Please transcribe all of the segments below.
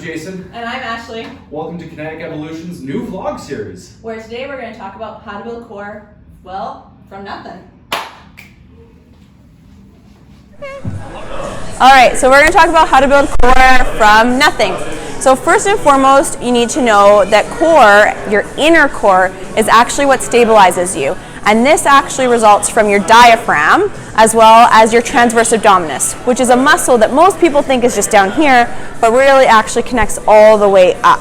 Jason. And I'm Ashley. Welcome to Kinetic Evolution's new vlog series. Where today we're going to talk about how to build core, well, from nothing. Alright, so we're going to talk about how to build core from nothing. So first and foremost, you need to know that core, your inner core, is actually what stabilizes you. And this actually results from your diaphragm as well as your transverse abdominis, which is a muscle that most people think is just down here, but really actually connects all the way up.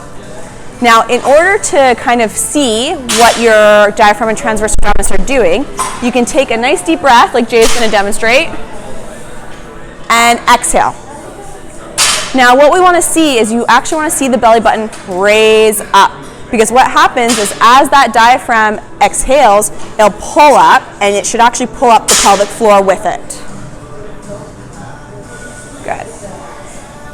Now, in order to kind of see what your diaphragm and transverse abdominis are doing, you can take a nice deep breath, like Jay's going to demonstrate, and exhale. Now, what we want to see is you actually want to see the belly button raise up. Because what happens is as that diaphragm exhales, it'll pull up, and it should actually pull up the pelvic floor with it. Good.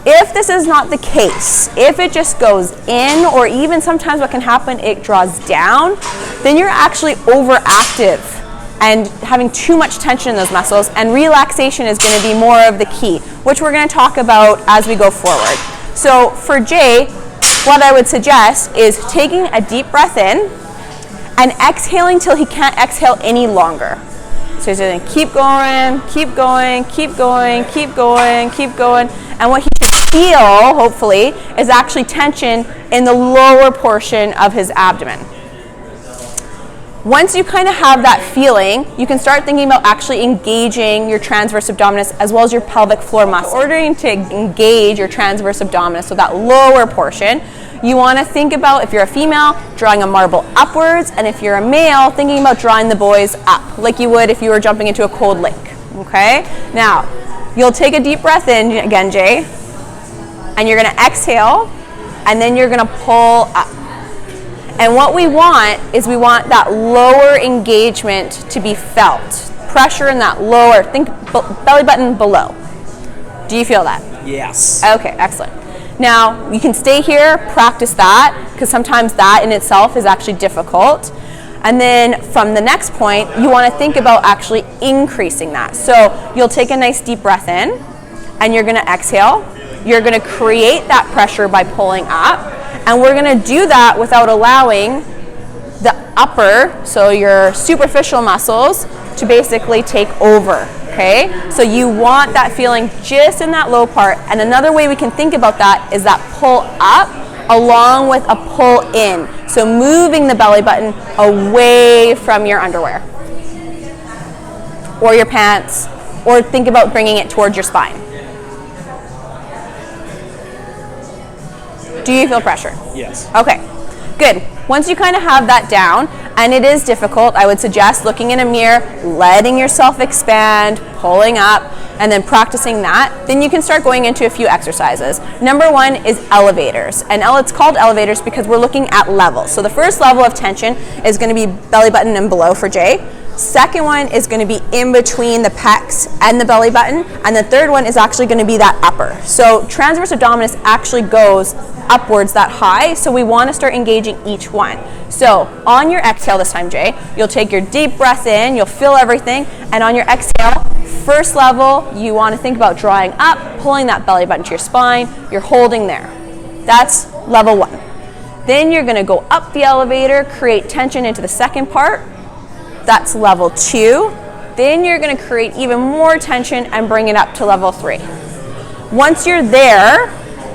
If this is not the case, if it just goes in, or even sometimes what can happen, it draws down, then you're actually overactive and having too much tension in those muscles, and relaxation is going to be more of the key, which we're going to talk about as we go forward. So for Jay, what I would suggest is taking a deep breath in and exhaling till he can't exhale any longer. So he's going to keep going, keep going, keep going, keep going, keep going. And what he should feel, hopefully, is actually tension in the lower portion of his abdomen. Once you kind of have that feeling, you can start thinking about actually engaging your transverse abdominis as well as your pelvic floor muscle. In order to engage your transverse abdominis, so that lower portion, you want to think about, if you're a female, drawing a marble upwards, and if you're a male, thinking about drawing the boys up, like you would if you were jumping into a cold lake. Okay? Now, you'll take a deep breath in, again, Jay, and you're going to exhale, and then you're going to pull up. And what we want is we want that lower engagement to be felt. Pressure in that lower, think belly button below. Do you feel that? Yes. Okay, excellent. Now, you can stay here, practice that, because sometimes that in itself is actually difficult. And then from the next point, you want to think about actually increasing that. So you'll take a nice deep breath in, and you're going to exhale. You're going to create that pressure by pulling up. And we're going to do that without allowing the upper, so your superficial muscles, to basically take over, okay? So you want that feeling just in that low part. And another way we can think about that is that pull up along with a pull in. So moving the belly button away from your underwear or your pants, or think about bringing it towards your spine. Do you feel pressure? Yes. Okay, good. Once you kind of have that down, and it is difficult, I would suggest looking in a mirror, letting yourself expand, pulling up, and then practicing that. Then you can start going into a few exercises. Number one is elevators. And it's called elevators because we're looking at levels. So the first level of tension is going to be belly button and below for Jay. Second one is going to be in between the pecs and the belly button. And the third one is actually going to be that upper. So transverse abdominis actually goes upwards that high, so we want to start engaging each one. So on your exhale this time, Jay, you'll take your deep breath in, you'll feel everything, and on your exhale, first level, you want to think about drawing up, pulling that belly button to your spine, you're holding there. That's level one. Then you're going to go up the elevator, create tension into the second part. That's level two. Then you're going to create even more tension and bring it up to level three. Once you're there,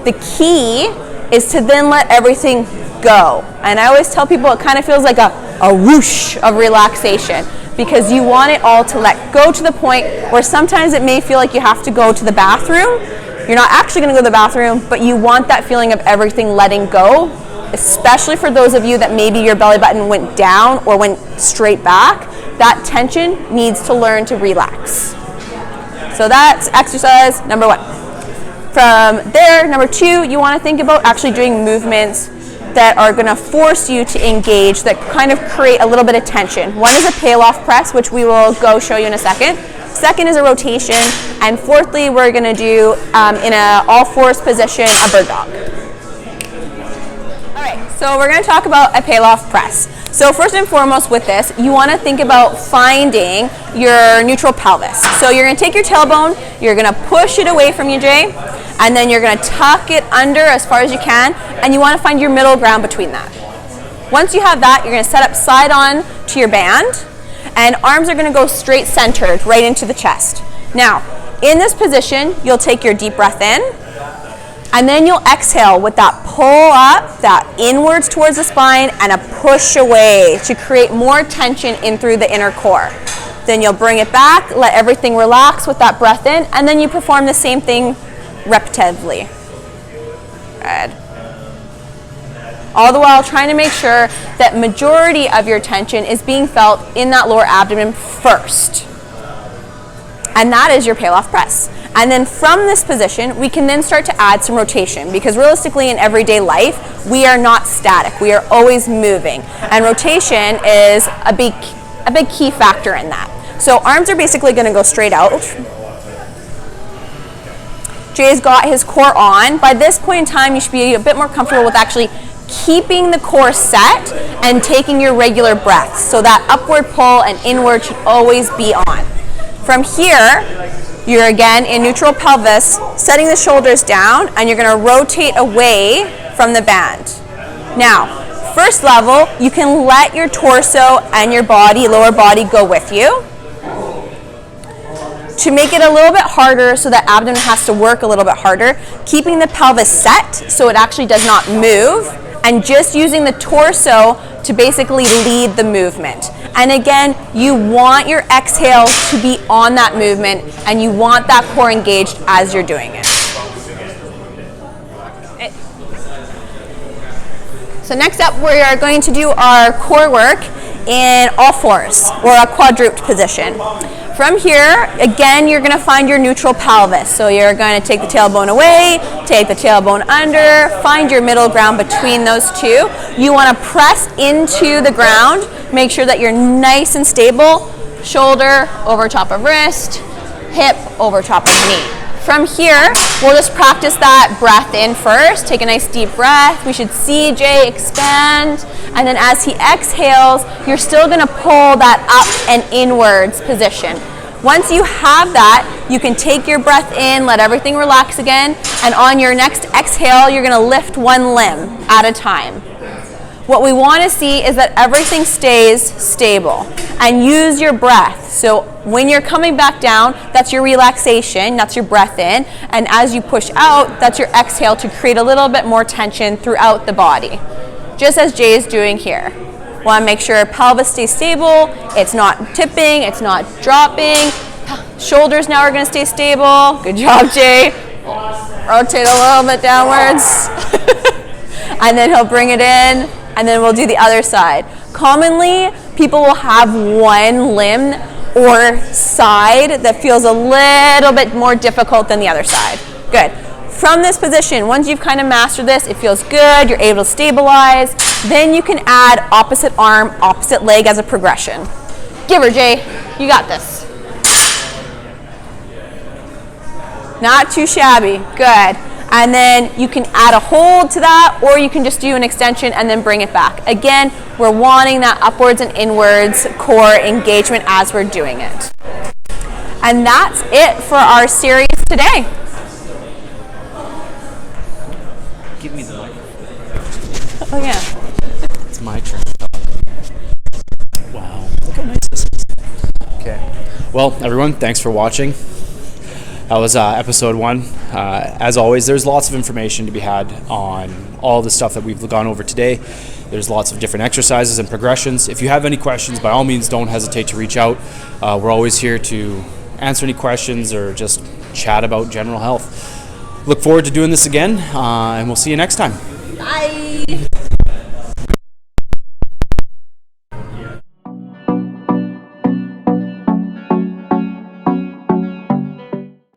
the key is to then let everything go. And I always tell people it kind of feels like a whoosh of relaxation, because you want it all to let go to the point where sometimes it may feel like you have to go to the bathroom. You're not actually going to go to the bathroom, but you want that feeling of everything letting go, especially for those of you that maybe your belly button went down or went straight back. That tension needs to learn to relax. So that's exercise number one. From there, number two, you want to think about actually doing movements that are going to force you to engage, that kind of create a little bit of tension. One is a peel-off press, which we will go show you in a second. Second is a rotation. And fourthly, we're going to do, in a all-fours position, a bird dog. All right, so we're going to talk about a peel-off press. So first and foremost with this, you want to think about finding your neutral pelvis. So you're going to take your tailbone, you're going to push it away from you, Jay, And then you're gonna tuck it under as far as you can, and you wanna find your middle ground between that. Once you have that, you're gonna set up side on to your band, and arms are gonna go straight centered right into the chest. Now, in this position, you'll take your deep breath in, and then you'll exhale with that pull up, that inwards towards the spine, and a push away to create more tension in through the inner core. Then you'll bring it back, let everything relax with that breath in, and then you perform the same thing repetitively. Good. All the while trying to make sure that majority of your tension is being felt in that lower abdomen first. And that is your pale-off press. And then from this position, we can then start to add some rotation, because realistically in everyday life, we are not static. We are always moving. And rotation is a big key factor in that. So arms are basically gonna go straight out. Jay's got his core on. By this point in time, you should be a bit more comfortable with actually keeping the core set and taking your regular breaths. So that upward pull and inward should always be on. From here, you're again in neutral pelvis, setting the shoulders down, and you're gonna rotate away from the band. Now, first level, you can let your torso and your body, lower body, go with you. To make it a little bit harder, so that abdomen has to work a little bit harder, keeping the pelvis set so it actually does not move, and just using the torso to basically lead the movement. And again, you want your exhale to be on that movement, and you want that core engaged as you're doing it. So next up, we are going to do our core work in all fours, or a quadruped position. From here, again, you're gonna find your neutral pelvis. So you're gonna take the tailbone away, take the tailbone under, find your middle ground between those two. You wanna press into the ground, make sure that you're nice and stable, shoulder over top of wrist, hip over top of knee. From here, we'll just practice that breath in first. Take a nice deep breath. We should see Jay expand. And then as he exhales, you're still gonna pull that up and inwards position. Once you have that, you can take your breath in, let everything relax again, and on your next exhale, you're gonna lift one limb at a time. What we want to see is that everything stays stable, and use your breath. So when you're coming back down, that's your relaxation, that's your breath in, and as you push out, that's your exhale to create a little bit more tension throughout the body, just as Jay is doing here. Want to make sure pelvis stays stable, it's not tipping, it's not dropping. Shoulders now are going to stay stable. Good job, Jay. Rotate a little bit downwards. And then he'll bring it in, and then we'll do the other side. Commonly, people will have one limb or side that feels a little bit more difficult than the other side. Good. From this position, once you've kind of mastered this, it feels good, you're able to stabilize, then you can add opposite arm, opposite leg as a progression. Give her, Jay. You got this. Not too shabby. Good. And then you can add a hold to that, or you can just do an extension and then bring it back. Again, we're wanting that upwards and inwards core engagement as we're doing it. And that's it for our series today. Give me the microphone. Oh yeah. It's my turn to talk. Wow. Look how nice this is. Okay. Well, everyone, thanks for watching. That was episode 1. As always, there's lots of information to be had on all the stuff that we've gone over today. There's lots of different exercises and progressions. If you have any questions, by all means, don't hesitate to reach out. We're always here to answer any questions or just chat about general health. Look forward to doing this again, and we'll see you next time. Bye.